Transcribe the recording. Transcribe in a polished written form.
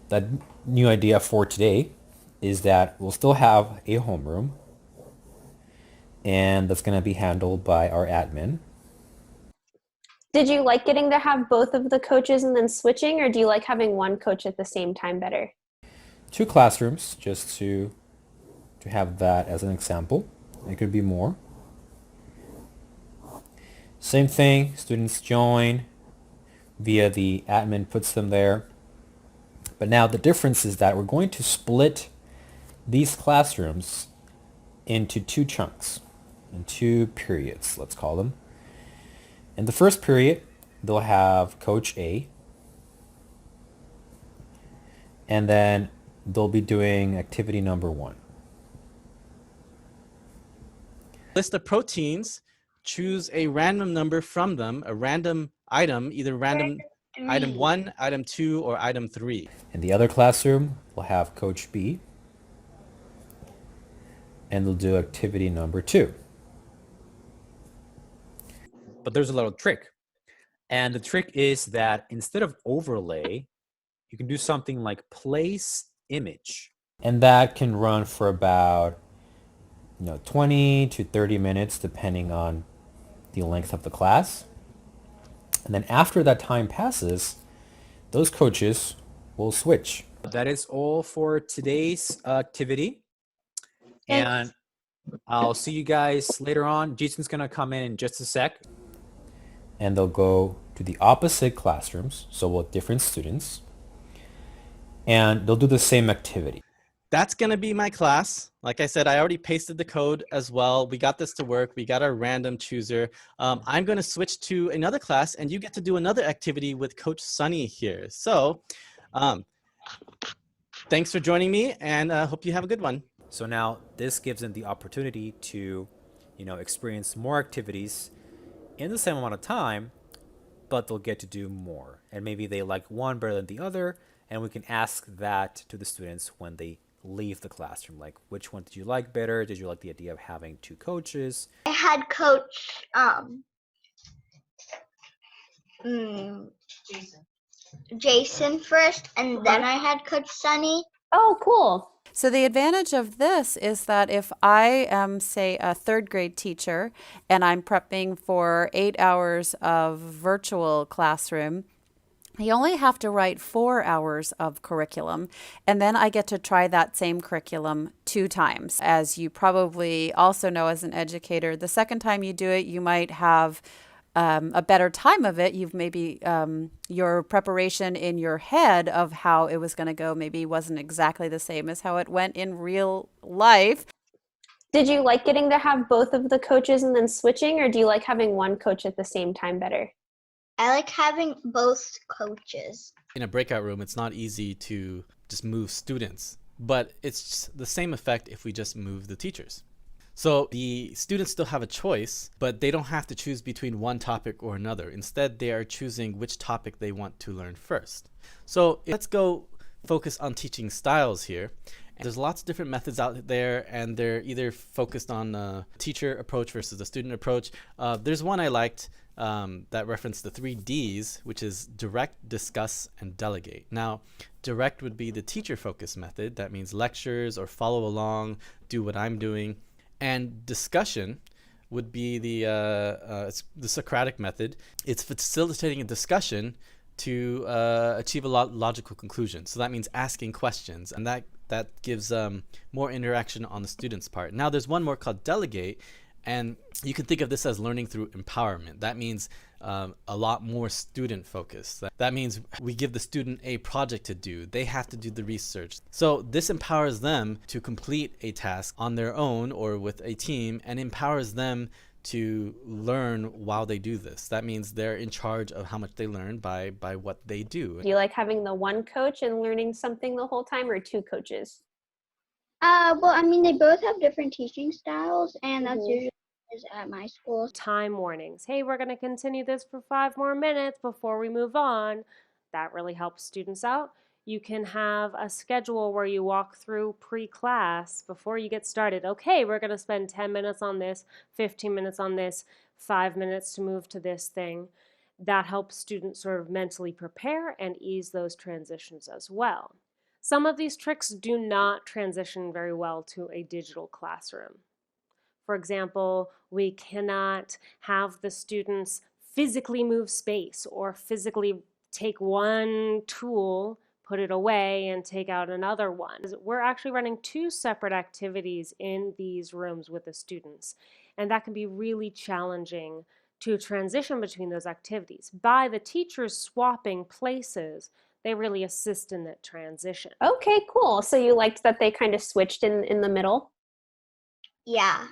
that new idea for today is that we'll still have a homeroom, and that's going to be handled by our admin. Did you like getting to have both of the coaches and then switching, or do you like having one coach at the same time better? Two classrooms, just to have that as an example. It could be more. Same thing, students join via the admin puts them there. But now the difference is that we're going to split these classrooms into two chunks, in two periods, let's call them. In the first period, they'll have Coach A, and then they'll be doing activity number one. List of proteins, choose a random number from them, a random item, either random item 1, item 2, or item 3. In the other classroom, we'll have Coach B, and they'll do activity number two. But there's a little trick. And the trick is that instead of overlay, you can do something like place image. And that can run for about 20 to 30 minutes depending on the length of the class. And then after that time passes, those coaches will switch. That is all for today's activity. And I'll see you guys later on. Jason's going to come in just a sec. And they'll go to the opposite classrooms, so with different students. And they'll do the same activity. That's going to be my class. Like I said, I already pasted the code as well. We got this to work. We got our random chooser. I'm going to switch to another class, and you get to do another activity with Coach Sunny here. So thanks for joining me, and hope you have a good one. So now this gives them the opportunity to, experience more activities in the same amount of time, but they'll get to do more. And maybe they like one better than the other, and we can ask that to the students when they leave the classroom. Like, which one did you like better? Did you like the idea of having two coaches? I had Coach Jason first, and then I had Coach Sunny. Oh, cool. So the advantage of this is that if I am, say, a third grade teacher and I'm prepping for 8 hours of virtual classroom, you only have to write 4 hours of curriculum, and then I get to try that same curriculum 2 times. As you probably also know as an educator, the second time you do it, you might have a better time of it. You've maybe your preparation in your head of how it was going to go maybe wasn't exactly the same as how it went in real life. Did you like getting to have both of the coaches and then switching, or do you like having one coach at the same time better? I like having both coaches. In a breakout room, it's not easy to just move students, but it's the same effect if we just move the teachers. So the students still have a choice, but they don't have to choose between one topic or another. Instead, they are choosing which topic they want to learn first. So let's go focus on teaching styles here. There's lots of different methods out there, and they're either focused on the teacher approach versus the student approach. There's one I liked that referenced the 3 Ds, which is direct, discuss, and delegate. Now, direct would be the teacher-focused method. That means lectures or follow along, do what I'm doing. And discussion would be the Socratic method. It's facilitating a discussion to achieve a logical conclusion. So that means asking questions, and that gives more interaction on the student's part. Now there's one more called delegate, and you can think of this as learning through empowerment. That means a lot more student focused. That means we give the student a project to do. They have to do the research. So this empowers them to complete a task on their own or with a team, and empowers them to learn while they do this. That means they're in charge of how much they learn by what they do. Do you like having the one coach and learning something the whole time, or two coaches? Well, I mean, they both have different teaching styles, and that's usually is at my school. Time warnings. Hey, we're going to continue this for 5 more minutes before we move on. That really helps students out. You can have a schedule where you walk through pre-class before you get started. Okay, we're going to spend 10 minutes on this, 15 minutes on this, 5 minutes to move to this thing. That helps students sort of mentally prepare and ease those transitions as well. Some of these tricks do not transition very well to a digital classroom. For example, we cannot have the students physically move space or physically take one tool, put it away, and take out another one. We're actually running two separate activities in these rooms with the students, and that can be really challenging to transition between those activities. By the teachers swapping places, they really assist in that transition. Okay, cool. So you liked that they kind of switched in the middle? Yeah.